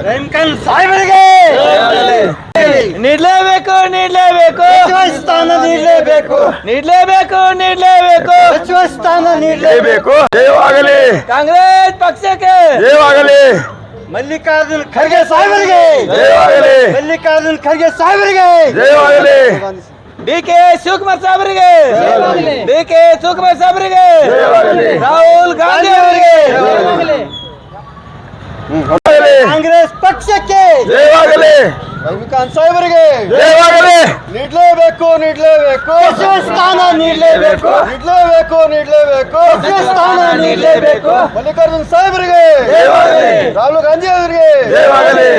ರಹೀಂ ಖಾನ್ ಸಾಹೇಬರಿಗೆ ನೀಡಲೇಬೇಕು ಸಚಿವ ಸ್ಥಾನ ನೀಡಲೇಬೇಕು ಸಚಿವ ಸ್ಥಾನ ನೀಡಲೇಬೇಕು. ಜಯವಾಗಲಿ ಕಾಂಗ್ರೆಸ್ ಪಕ್ಷಕ್ಕೆ, ಜಯವಾಗಲಿ ಮಲ್ಲಿಕಾರ್ಜುನ್ ಖರ್ಗೆ ಸಾಹೇಬರಿಗೆ, ಜಯವಾಗಲಿ ಮಲ್ಲಿಕಾರ್ಜುನ್ ಖರ್ಗೆ ಸಾಹೇಬರಿಗೆ, ಜಯವಾಗಲಿ ಡಿ.ಕೆ. ಶಿವಕುಮಾರ್ ಸಾಹೇಬರಿಗೆ, ಡಿ.ಕೆ. ಶಿವಕುಮಾರ್ ಸಾಹೇಬರಿಗೆ, ರಾಹುಲ್ ಗಾಂಧಿ ಅವರಿಗೆ, ಕಾಂಗ್ರೆಸ್ ಪಕ್ಷಕ್ಕೆ ಜಯವಾಗಲಿ ರಹೀಂ ಖಾನ್ ಸಾಹೇಬರಿಗೆ ಜಯವಾಗಲಿ ನೀಡಲೇಬೇಕು ಸಚಿವ ಸ್ಥಾನ ನೀಡಲೇಬೇಕು ಸಚಿವ ಸ್ಥಾನ ನೀಡಲೇಬೇಕು. ಮಲ್ಲಿಕಾರ್ಜುನ್ ಸಾಹೇಬರಿಗೆ, ರಾಹುಲ್ ಗಾಂಧಿ ಅವರಿಗೆ, ಜಯವಾಗಲಿ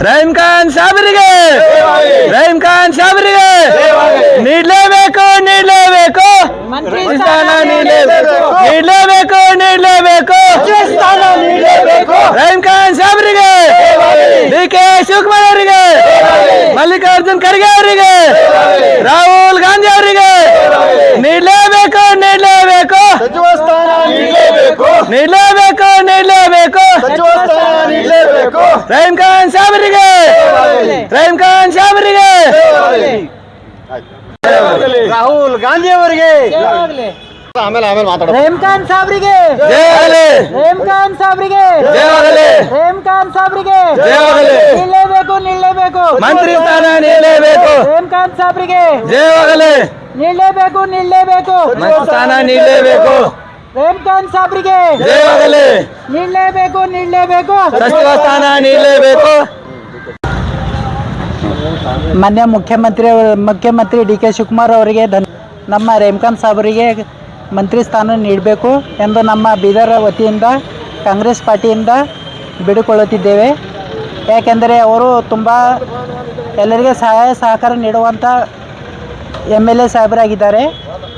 ರಹೀಂ ಖಾನ್ ಸಾಹೇಬರಿಗೆ, ರಹೀಂ ಖಾನ್ ಸಾಹೇಬರಿಗೆ ನೀಡಲೇಬೇಕು ಸ್ಥಾನ ನೀಡಲೇಬೇಕು ಸಚಿವ ಸ್ಥಾನ ನೀಡಲೇಬೇಕು. ರಹೀಂ ಖಾನ್ ಸಾಹೇಬರಿಗೆ, ಡಿ.ಕೆ. ಶಿವಕುಮಾರ್ ಅವರಿಗೆ, ಮಲ್ಲಿಕಾರ್ಜುನ್ ಖರ್ಗೆ ಅವರಿಗೆ, ರಾಹುಲ್ ಗಾಂಧಿ ಅವರಿಗೆ ನೀಡಲೇಬೇಕು ಸಚಿವ ಸ್ಥಾನ ನೀಡಲೇಬೇಕು ಸಚಿವ ಸ್ಥಾನ ನೀಡಲೇಬೇಕು. ರಹೀಂ ಖಾನ್ ಸಾಹೇಬರಿಗೆ, ರಾಹುಲ್ ಗಾಂಧಿ ಅವರಿಗೆ ಆಮೇಲೆ ಮಾತಾಡೋದು. ರಹೀಂ ಖಾನ್ ಸಾಹೇಬರಿಗೆ, ಜಯವಾಗಲಿ ರಹೀಂ ಖಾನ್ ಸಾಹೇಬರಿಗೆ, ಜಯವಾಗಲಿ ರಹೀಂ ಖಾನ್ ಸಾಹೇಬರಿಗೆ ಜಯವಾಗಲಿ ನೀಡಲೇಬೇಕು ಮಂತ್ರಿ ಸ್ಥಾನ ನೀಡಲೇಬೇಕು ರಹೀಂ ಖಾನ್ ಸಾಹೇಬರಿಗೆ ಜಯವಾಗಲಿ ನೀಡಲೇಬೇಕು ಮಂತ್ರಿ ಸ್ಥಾನ ನೀಡಲೇಬೇಕು ರಹೀಂ ಖಾನ್ ಸಾಹೇಬರಿಗೆ ಜಯವಾಗಲಿ ನೀಡಲೇಬೇಕು ಸಚಿವ ಸ್ಥಾನ ನೀಡಲೇಬೇಕು. ಮಾನ್ಯ ಮುಖ್ಯಮಂತ್ರಿ ಡಿ.ಕೆ. ಶಿವಕುಮಾರ್ ಅವರಿಗೆ ನಮ್ಮ ರಹೀಂ ಖಾನ್ ಸಾಹೇಬರಿಗೆ ಮಂತ್ರಿ ಸ್ಥಾನ ನೀಡಬೇಕು ಎಂದು ನಮ್ಮ ಬೀದರ್ ವತಿಯಿಂದ ಕಾಂಗ್ರೆಸ್ ಪಾರ್ಟಿಯಿಂದ ಬೇಡಿಕೊಳ್ಳುತ್ತಿದ್ದೇವೆ. ಯಾಕೆಂದರೆ ಅವರು ತುಂಬ ಎಲ್ಲರಿಗೆ ಸಹಾಯ ಸಹಕಾರ ನೀಡುವಂಥ MLA ಸಾಹೇಬರಾಗಿದ್ದಾರೆ.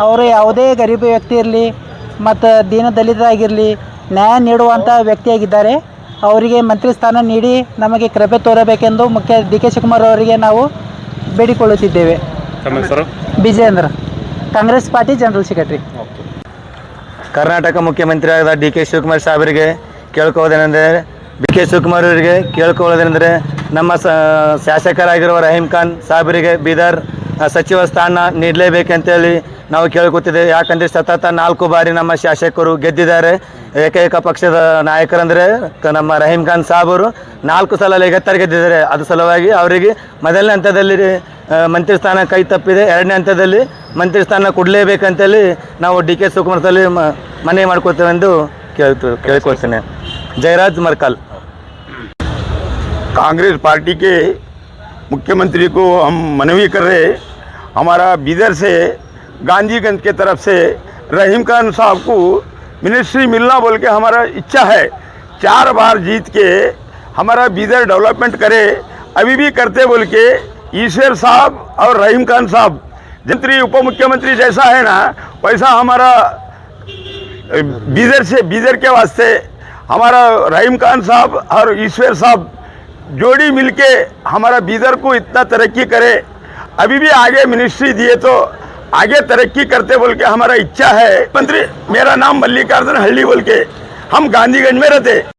ಅವರು ಯಾವುದೇ ಗರೀಬ ವ್ಯಕ್ತಿ ಇರಲಿ ಮತ್ತು ದೀನದಲಿತರಾಗಿರಲಿ ನ್ಯಾಯ ನೀಡುವಂಥ ವ್ಯಕ್ತಿಯಾಗಿದ್ದಾರೆ. ಅವರಿಗೆ ಮಂತ್ರಿ ಸ್ಥಾನ ನೀಡಿ ನಮಗೆ ಕೃಪೆ ತೋರಬೇಕೆಂದು ಡಿ.ಕೆ. ಶಿವಕುಮಾರ್ ಅವರಿಗೆ ನಾವು ಬೇಡಿಕೊಳ್ಳುತ್ತಿದ್ದೇವೆ. Vijendra, Congress party general secretary. Karnataka ಮುಖ್ಯಮಂತ್ರಿಯಾದ ಡಿ.ಕೆ. ಶಿವಕುಮಾರ್ ಸಾಹೇಬರಿಗೆ ಕೇಳ್ಕೊಳ್ಳೋದೇನೆಂದರೆ, ಡಿ.ಕೆ. ಶಿವಕುಮಾರ್ ಅವರಿಗೆ ಕೇಳ್ಕೊಳ್ಳೋದೇನೆಂದರೆ, ನಮ್ಮ ಶಾಸಕರಾಗಿರುವ ರಹೀಂ ಖಾನ್ ಸಾಹೇಬರಿಗೆ ಬೀದರ್ ಸಚಿವ ಸ್ಥಾನ ನೀಡಲೇಬೇಕಂತೇಳಿ ನಾವು ಕೇಳ್ಕೊತಿದ್ದೇವೆ. ಯಾಕಂದರೆ ಸತತ 4 ಬಾರಿ ನಮ್ಮ ಶಾಸಕರು ಗೆದ್ದಿದ್ದಾರೆ. ಏಕೈಕ ಪಕ್ಷದ ನಾಯಕರಂದರೆ ನಮ್ಮ ರಹೀಂ ಖಾನ್ ಸಾಹೇಬರು 4 ಸಲ ಲಗಾತಾರ್ ಗೆದ್ದಿದ್ದಾರೆ. ಅದು ಸಲುವಾಗಿ ಅವರಿಗೆ ಮೊದಲನೇ ಹಂತದಲ್ಲಿ ಮಂತ್ರಿ ಸ್ಥಾನ ಕೈ ತಪ್ಪಿದೆ. 2ನೇ ಹಂತದಲ್ಲಿ ಮಂತ್ರಿ ಸ್ಥಾನ ಕೊಡಲೇಬೇಕಂತೇಳಿ ನಾವು ಡಿ.ಕೆ. ಶಿವಕುಮಾರ್ ಮನವಿ ಮಾಡ್ಕೊತೇವೆಂದು ಕೇಳ್ಕೊಳ್ತೇನೆ. ಜಯರಾಜ್ ಮರ್ಕಲ್. कांग्रेस पार्टी के मुख्यमंत्री को हम मनवी कर रहे हैं। हमारा बीदर से गांधीगंज के तरफ से रहीम खान साहब को मिनिस्ट्री मिलना बोल के हमारा इच्छा है। 4 बार जीत के हमारा बीदर डेवलपमेंट करे, अभी भी करते बोल के ईश्वर साहब और रहीम खान साहब मंत्री उप मुख्यमंत्री जैसा है ना, वैसा हमारा बीदर के वास्ते हमारा रहीम खान साहब और ईश्वर साहब जोड़ी मिलके हमारा बीदर को इतना तरक्की करे। अभी भी आगे मिनिस्ट्री दिए तो आगे तरक्की करते बोल के हमारा इच्छा है। मंत्री, मेरा नाम मल्लिकार्जुन हल्ली बोल के, हम गांधीगंज में रहते।